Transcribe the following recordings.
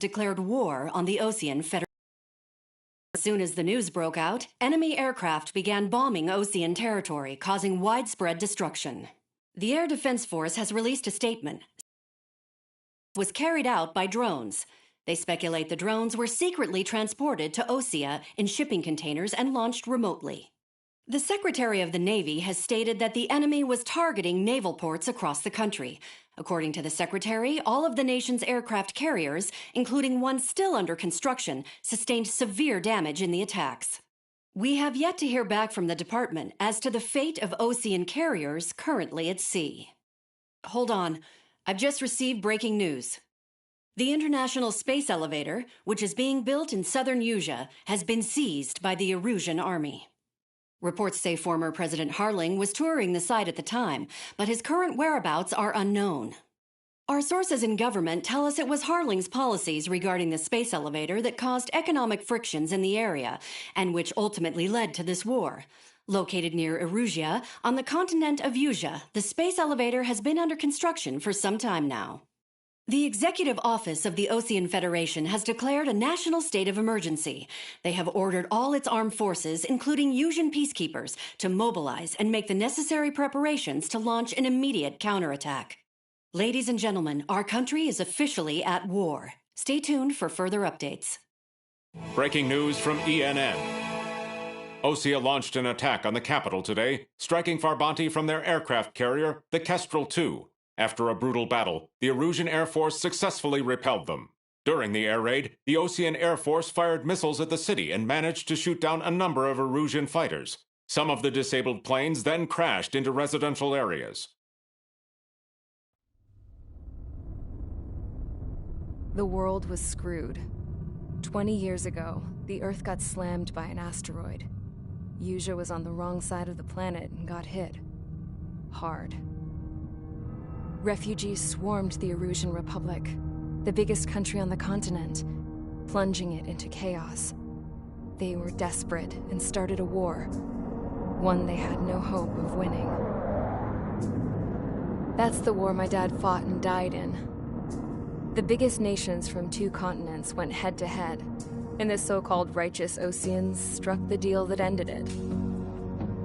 declared war on the Ocean Federation. As soon as the news broke out, enemy aircraft began bombing Ocean territory, causing widespread destruction. The Air Defense Force has released a statement. It was carried out by drones. They speculate the drones were secretly transported to Osea in shipping containers and launched remotely. The Secretary of the Navy has stated that the enemy was targeting naval ports across the country. According to the Secretary, all of the nation's aircraft carriers, including one still under construction, sustained severe damage in the attacks. We have yet to hear back from the department as to the fate of Ocean carriers currently at sea. Hold on. I've just received breaking news. The International Space Elevator, which is being built in southern Usea, has been seized by the Erusian Army. Reports say former President Harling was touring the site at the time, but his current whereabouts are unknown. Our sources in government tell us it was Harling's policies regarding the space elevator that caused economic frictions in the area, and which ultimately led to this war. Located near Erusia, on the continent of Usea, the space elevator has been under construction for some time now. The Executive Office of the Ocean Federation has declared a national state of emergency. They have ordered all its armed forces, including Usian peacekeepers, to mobilize and make the necessary preparations to launch an immediate counterattack. Ladies and gentlemen, our country is officially at war. Stay tuned for further updates. Breaking news from ENN. Osea launched an attack on the capital today, striking Farbanti from their aircraft carrier, the Kestrel II. After a brutal battle, the Erusian Air Force successfully repelled them. During the air raid, the Ocean Air Force fired missiles at the city and managed to shoot down a number of Erusian fighters. Some of the disabled planes then crashed into residential areas. The world was screwed. 20 years ago, the Earth got slammed by an asteroid. Usea was on the wrong side of the planet and got hit. Hard. Refugees swarmed the Erusian Republic, the biggest country on the continent, plunging it into chaos. They were desperate and started a war, one they had no hope of winning. That's the war my dad fought and died in. The biggest nations from 2 continents went head-to-head, and the so-called righteous Oceans struck the deal that ended it.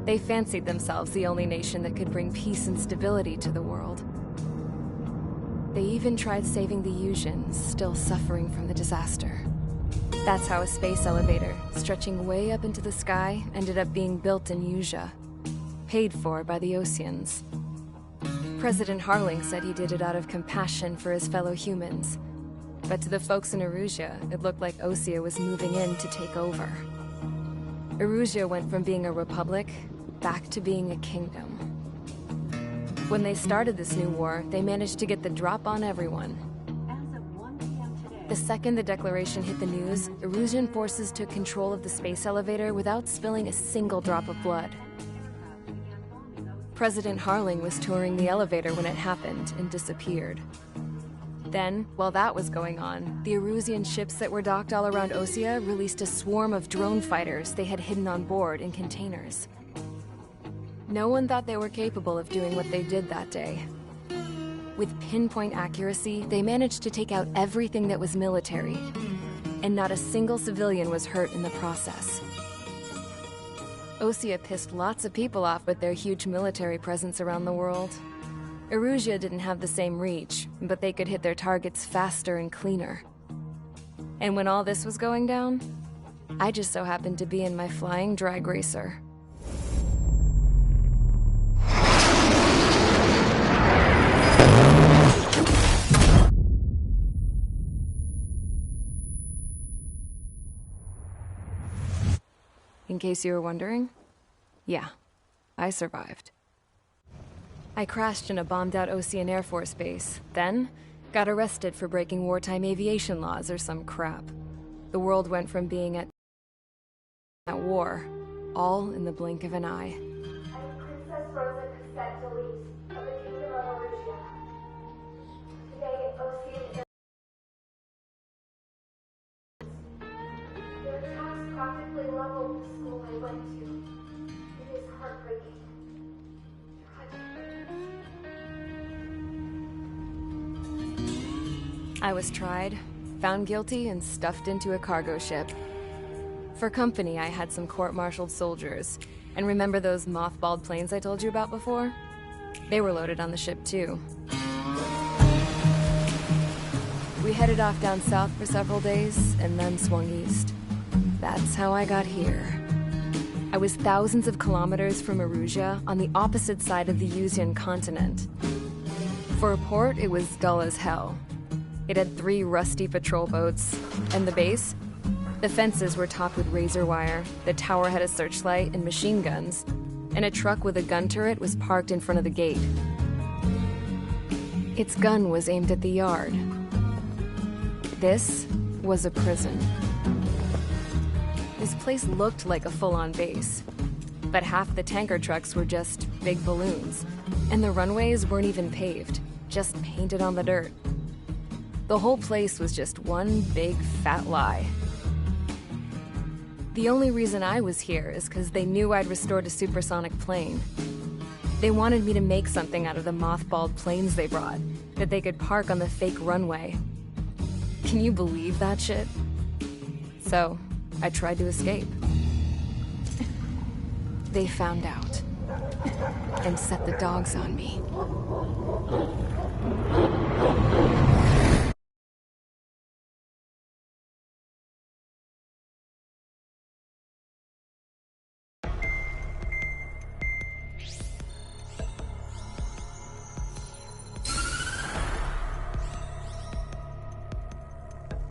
They fancied themselves the only nation that could bring peace and stability to the world. They even tried saving the Usians, still suffering from the disaster. That's how a space elevator, stretching way up into the sky, ended up being built in Usea, paid for by the Oceans. President Harling said he did it out of compassion for his fellow humans. But to the folks in Erusia, it looked like Osea was moving in to take over. Erusia went from being a republic back to being a kingdom. When they started this new war, they managed to get the drop on everyone. The second the declaration hit the news, Erusian forces took control of the space elevator without spilling a single drop of blood. President Harling was touring the elevator when it happened and disappeared. Then, while that was going on, the Erusian ships that were docked all around Osea released a swarm of drone fighters they had hidden on board in containers. No one thought they were capable of doing what they did that day. With pinpoint accuracy, they managed to take out everything that was military, and not a single civilian was hurt in the process. Osea pissed lots of people off with their huge military presence around the world. Erusia didn't have the same reach, but they could hit their targets faster and cleaner. And when all this was going down, I just so happened to be in my flying drag racer. In case you were wondering, yeah, I survived. I crashed in a bombed-out Ocean Air Force base, then got arrested for breaking wartime aviation laws or some crap. The world went from being at war, all in the blink of an eye. Princess Rosa Cassette of the Kingdom of Erusia. Today, Ocean their attacks practically leveled the school I went to. It is heartbreaking. I was tried, found guilty and stuffed into a cargo ship. For company, I had some court-martialed soldiers. And remember those mothballed planes I told you about before? They were loaded on the ship too. We headed off down south for several days, and then swung east. That's how I got here. I was thousands of kilometers from Erusia, on the opposite side of the Yuzian continent. For a port, it was dull as hell. It had 3 rusty patrol boats, and the base? The fences were topped with razor wire, the tower had a searchlight and machine guns, and a truck with a gun turret was parked in front of the gate. Its gun was aimed at the yard. This was a prison. This place looked like a full-on base, but half the tanker trucks were just big balloons, and the runways weren't even paved, just painted on the dirt. The whole place was just one big fat lie. The only reason I was here is because they knew I'd restored a supersonic plane. They wanted me to make something out of the mothballed planes they brought, that they could park on the fake runway. Can you believe that shit? So, I tried to escape. They found out, and set the dogs on me.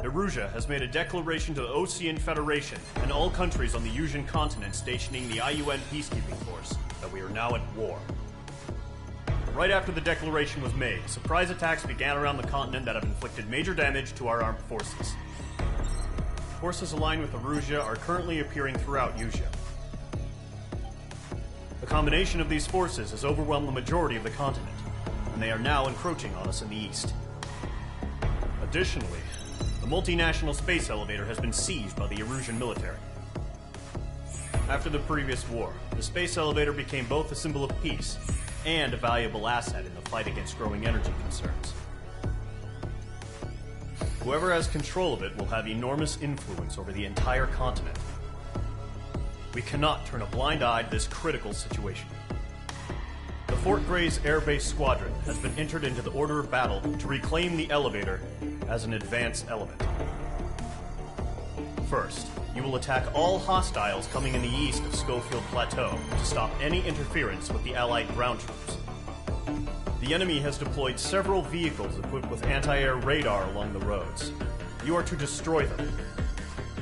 Erusia has made a declaration to the Ocean Federation and all countries on the Yuzian continent stationing the IUN peacekeeping force that we are now at war. Right after the declaration was made, surprise attacks began around the continent that have inflicted major damage to our armed forces. Forces aligned with Erusia are currently appearing throughout Yusia. The combination of these forces has overwhelmed the majority of the continent, and they are now encroaching on us in the east. Additionally, the multinational space elevator has been seized by the Erusian military. After the previous war, the space elevator became both a symbol of peace and a valuable asset in the fight against growing energy concerns. Whoever has control of it will have enormous influence over the entire continent. We cannot turn a blind eye to this critical situation. The Fort Gray's Air Base Squadron has been entered into the order of battle to reclaim the elevator as an advanced element. First, you will attack all hostiles coming in the east of Schofield Plateau to stop any interference with the Allied ground troops. The enemy has deployed several vehicles equipped with anti-air radar along the roads. You are to destroy them.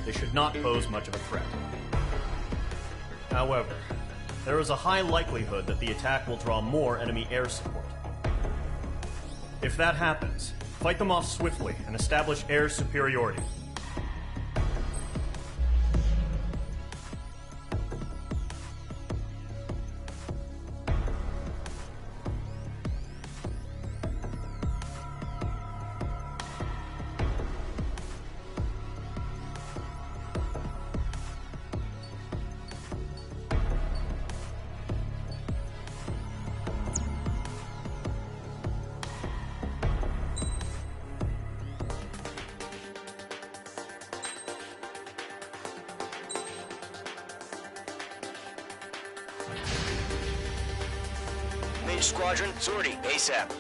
They should not pose much of a threat. However, there is a high likelihood that the attack will draw more enemy air support. If that happens, fight them off swiftly and establish air superiority. Major Squadron, sortie, ASAP.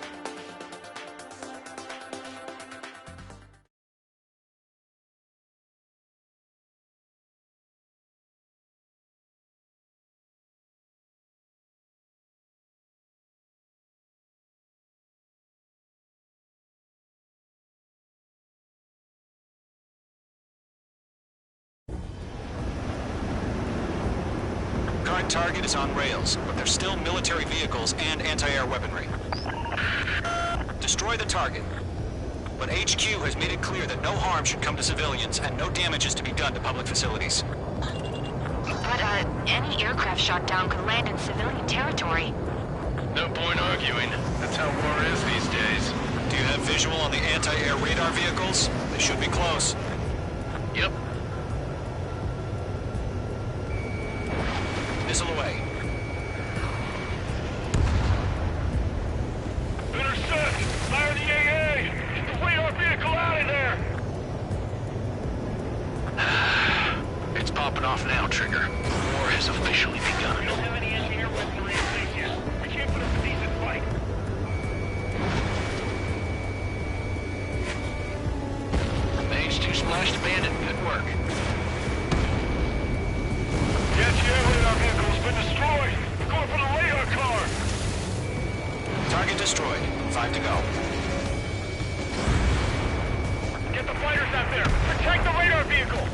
Current target is on rails, but there's still military vehicles and anti-air weaponry. Destroy the target. But HQ has made it clear that no harm should come to civilians and no damage is to be done to public facilities. But, any aircraft shot down could land in civilian territory. No point arguing. That's how war is these days. Do you have visual on the anti-air radar vehicles? They should be close. Yep. Missile away. Intercept! Fire the AA! Get the radar vehicle out of there! popping off now, Trigger. War has officially begun. We don't have any engineer working on the base yet. We can't put up a decent fight. H2 splashed Bandit. Good work. The radar vehicle has been destroyed. We're going for the radar car. Target destroyed. 5 to go. Get the fighters out there. Protect the radar vehicle.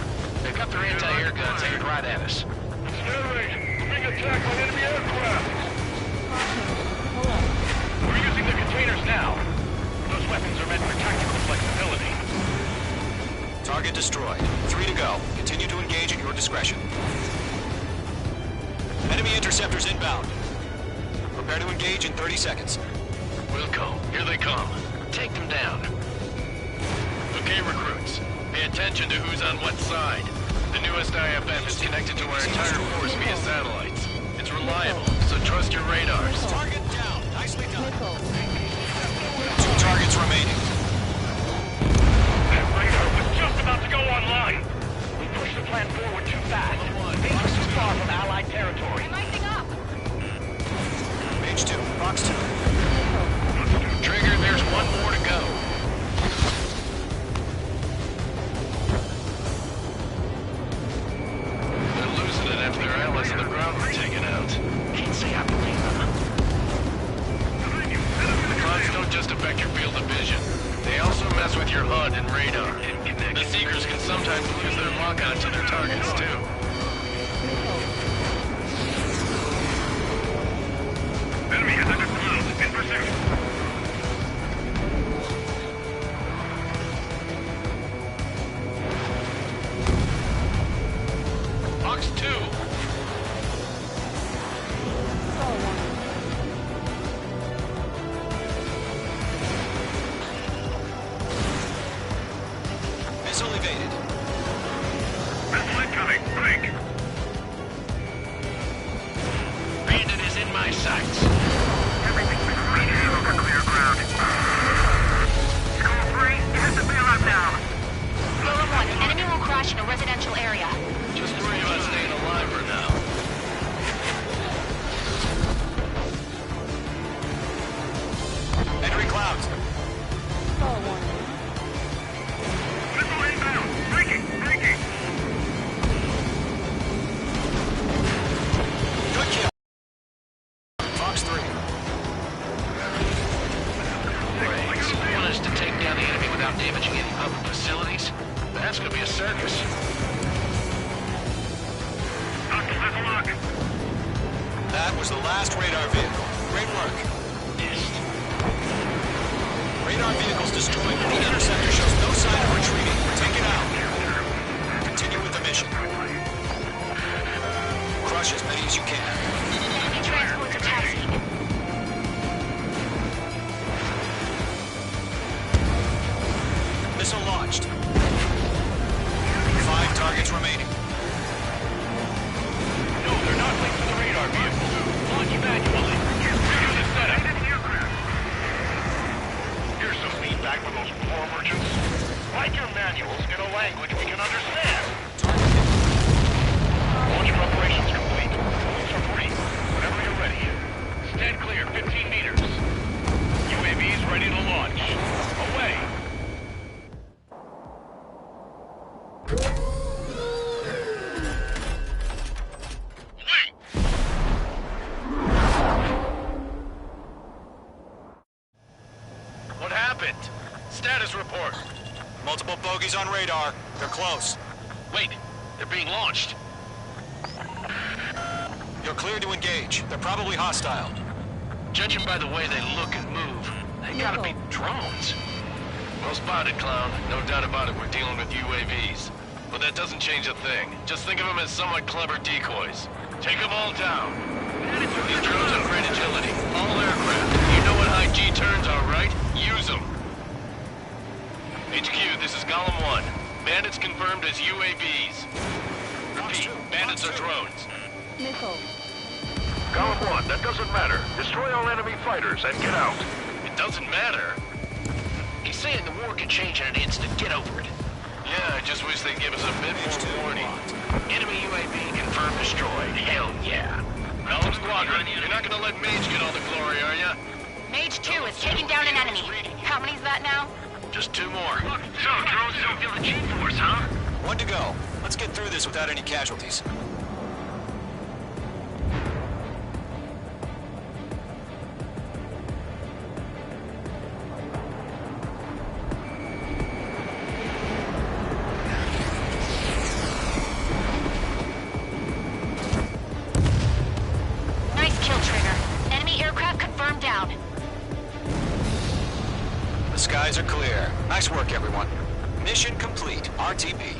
They've got their anti-air guns aimed right at us. Generate. We're being attacked by enemy aircraft. We're using the containers now. Those weapons are meant for tactical flexibility. Target destroyed. 3 to go. Continue to engage at your discretion. Enemy interceptors inbound. Prepare to engage in 30 seconds. Wilco, here they come. Take them down. Okay, recruits. Pay attention to who's on what side. The newest IFF is connected to our entire force via satellites. It's reliable, so trust your radars. Target down. Nicely done. 2 targets remaining. That radar was just about to go online. We pushed the plan forward too fast. Things were too far from Allied territory. I'm icing up. Mage 2, Box 2. Trigger, there's 1 more to go. They're losing it after their allies on the ground were taken out. Can't say I believe them. The clouds don't just affect your field of vision. They also mess with your HUD and radar. The Seekers can sometimes lose their lock-on to their targets, too. Enemy is under clouds, in pursuit. Box 2. Missile evaded. Missile incoming. Break. Bandit is in my sights. Everything's been clean over clear ground. School 3, you have to bail out now. Roller 1, an enemy will crash in a residential area. Just worry about staying alive for now. Entering clouds. Missile inbound. Breaking. Good kill. Fox 3. Great. You want us to take down the enemy without damaging any public facilities? That's gonna be a circus. That was the last radar vehicle. Great work. Radar vehicle's destroyed, but the interceptor shows no sign of retreating. Take it out. Continue with the mission. Crush as many as you can. Enemy transports are taxiing. Missile launched. 5 targets remaining. No, they're not linked to the radar vehicle. Launch manually. Review the setup. Here's some feedback for those war merchants. Write your manuals in a language we can understand. Launch preparations complete. Moves are free. Whenever you're ready. Stand clear, 15 meters. UAVs ready to launch. Away. What happened? Status report. Multiple bogies on radar. They're close. Wait, they're being launched. You're cleared to engage. They're probably hostile. Judging by the way they look and move, they gotta be drones. Well spotted, clown. No doubt about it, we're dealing with UAVs. But that doesn't change a thing. Just think of them as somewhat clever decoys. Take them all down. These drones have great agility. All aircraft. You know what high G turns are, right? Use them. HQ, this is Golem 1. Bandits confirmed as UAVs. Repeat, bandits are drones. Golem 1, that doesn't matter. Destroy all enemy fighters and get out. It doesn't matter? He's saying the war could change in an instant. Get over it. Yeah, I just wish they'd give us a bit more warning. Enemy UAV confirmed destroyed. Hell yeah. Helm Squadron, you're not gonna let Mage get all the glory, are ya? Mage 2 is taking down an enemy. How many's that now? Just 2 more. So, drones don't feel the G-force, huh? 1 to go. Let's get through this without any casualties. Nice kill, Trigger. Enemy aircraft confirmed down. The skies are clear. Nice work, everyone. Mission complete. RTB.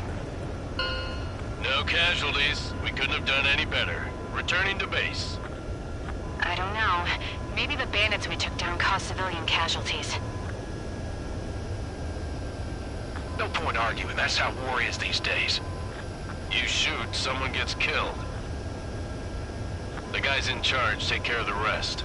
No casualties. We couldn't have done any better. Returning to base. I don't know. Maybe the bandits we took down caused civilian casualties. No point arguing. That's how war is these days. You shoot, someone gets killed. The guys in charge take care of the rest.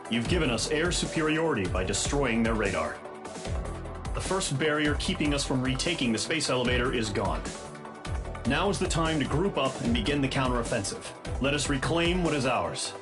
You've given us air superiority by destroying their radar. The first barrier keeping us from retaking the space elevator is gone. Now is the time to group up and begin the counteroffensive. Let us reclaim what is ours.